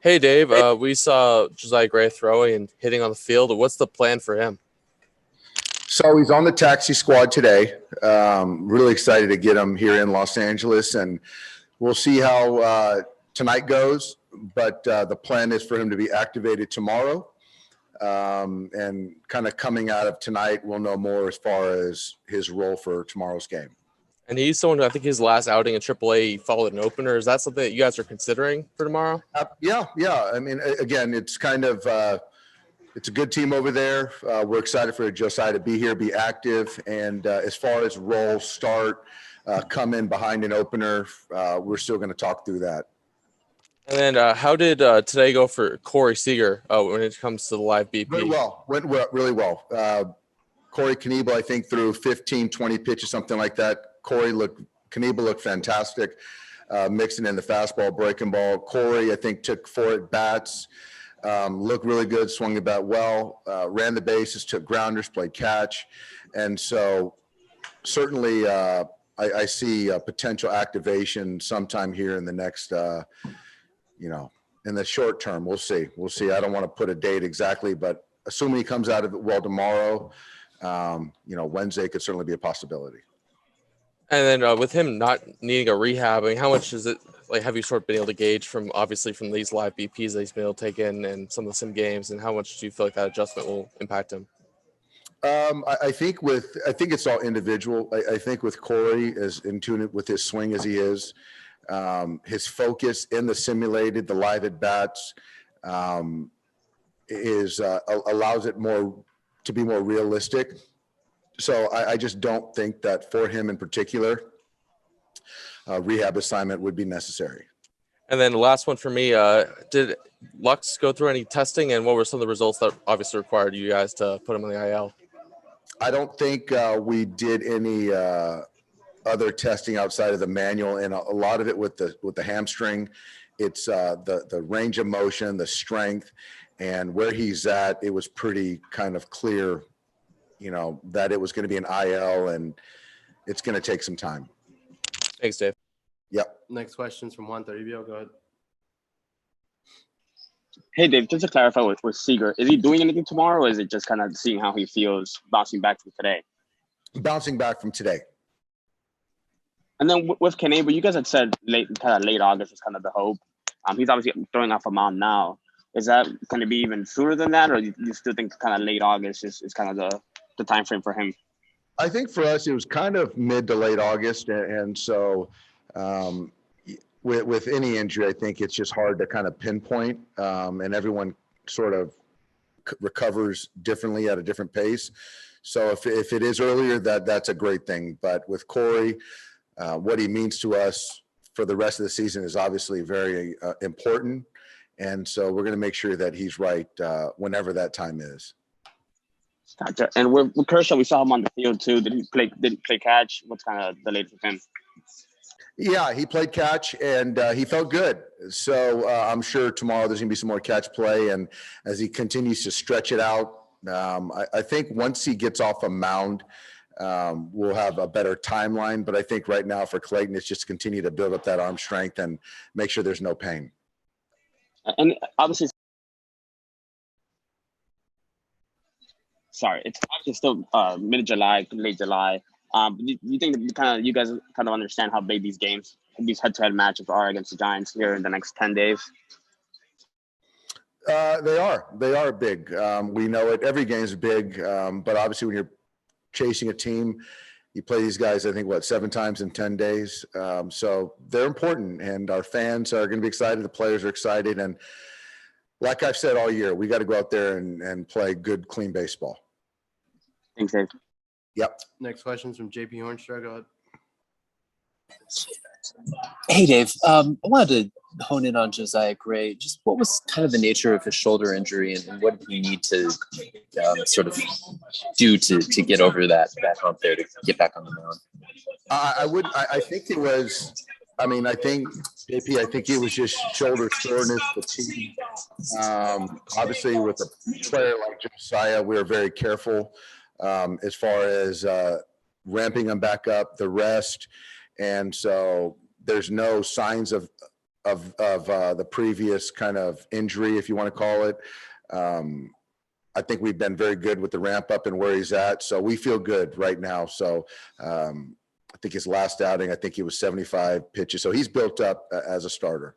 Hey, Dave. We saw Josiah Gray throwing and hitting on the field. What's the plan for him? So he's on the taxi squad today. Really excited to get him here in Los Angeles, and we'll see how tonight goes. But the plan is for him to be activated tomorrow. And kind of coming out of tonight, we'll know more as far as his role for tomorrow's game. And he's someone who I think his last outing in AAA, he followed an opener. Is that something that you guys are considering for tomorrow? Yeah. I mean, again, it's kind of it's a good team over there. We're excited for Josiah to be here, be active, and as far as role, start, come in behind an opener, we're still going to talk through that. And then how did today go for Corey Seager when it comes to the live BP? Very well. Went well, really well. Corey Knebel, I think, threw 15, 20 pitches, something like that. Knebel looked fantastic, mixing in the fastball, breaking ball. Corey, I think, took 4 at-bats, looked really good, swung the bat well, ran the bases, took grounders, played catch. And so certainly I see potential activation sometime here in the next, in the short term. We'll see. I don't want to put a date exactly, but assuming he comes out of it well tomorrow, Wednesday could certainly be a possibility. And then with him not needing a rehab, I mean, how much is it, have you sort of been able to gauge from these live BPs that he's been able to take in and some of the sim games, and how much do you feel like that adjustment will impact him? I think it's all individual. I think with Corey, as in tune with his swing as he is, his focus in the simulated, the live at bats, allows it to be more realistic. So I just don't think that for him in particular, rehab assignment would be necessary. And then the last one for me, did Lux go through any testing, and what were some of the results that obviously required you guys to put him on the IL? I don't think we did any other testing outside of the manual, and a lot of it with the hamstring. It's the range of motion, the strength, and where he's at. It was pretty kind of clear, that it was going to be an IL, and it's going to take some time. Thanks, Dave. Yep. Next question's from Juan Toribio. Go ahead. Hey, Dave, just to clarify with Seager, is he doing anything tomorrow, or is it just kind of seeing how he feels bouncing back from today? Bouncing back from today. And then with Knebel, you guys had said late August was kind of the hope. He's obviously throwing off a mound now. Is that going to be even sooner than that, or you still think kind of late August is kind of the time frame for him? I think for us, it was kind of mid to late August. And so with any injury, I think it's just hard to kind of pinpoint, and everyone sort of recovers differently at a different pace. So if it is earlier, that's a great thing. But with Corey, what he means to us for the rest of the season is obviously very important. And so we're going to make sure that he's right whenever that time is. Gotcha. And with Kershaw, we saw him on the field too. Did he play catch? What's kind of the latest with him? Yeah, he played catch, and he felt good. So I'm sure tomorrow there's going to be some more catch play. And as he continues to stretch it out, I think once he gets off a mound, we'll have a better timeline. But I think right now for Clayton, it's just continue to build up that arm strength and make sure there's no pain. And obviously, it's obviously still mid-July, late July. Do you think that you guys kind of understand how big these head-to-head matchups are against the Giants here in the next 10 days? They are big. We know it. Every game is big, but obviously when you're chasing a team, you play these guys, I think, 7 times in 10 days. So they're important, and our fans are going to be excited. The players are excited. And like I've said all year, we got to go out there and play good, clean baseball. Thanks, Dave. Yep. Next question's from JP Hornstra. Go ahead. Hey, Dave. I wanted to hone in on Josiah Gray. Just what was kind of the nature of his shoulder injury, and what did he need to sort of do to get over that hump there to get back on the mound? I think it was. I think JP. I think it was just shoulder soreness, fatigue. Obviously, with a player like Josiah, we were very careful as far as ramping him back up, the rest, and so there's no signs of the previous kind of injury, if you want to call it. I think we've been very good with the ramp up and where he's at. So we feel good right now. So I think his last outing, I think he was 75 pitches. So he's built up as a starter.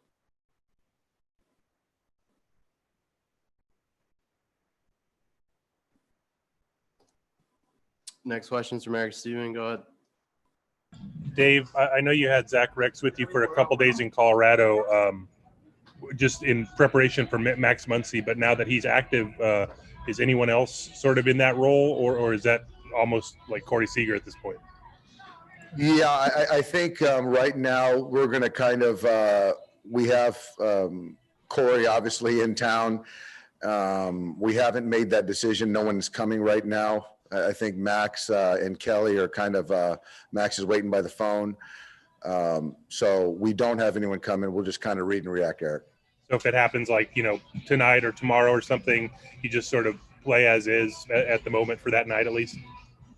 Next question's from Eric Steven. Go ahead. Dave, I know you had Zach Rex with you for a couple days in Colorado, just in preparation for Max Muncy. But now that he's active, is anyone else sort of in that role, or is that almost like Corey Seager at this point? Yeah, I think right now we're going to kind of we have Corey obviously in town. We haven't made that decision. No one's coming right now. I think Max and Kelly are kind of Max is waiting by the phone. So we don't have anyone coming. We'll just kind of read and react, Eric. So if it happens like, tonight or tomorrow or something, you just sort of play as is at the moment for that night at least?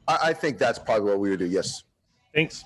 I think that's probably what we would do, yes. Thanks.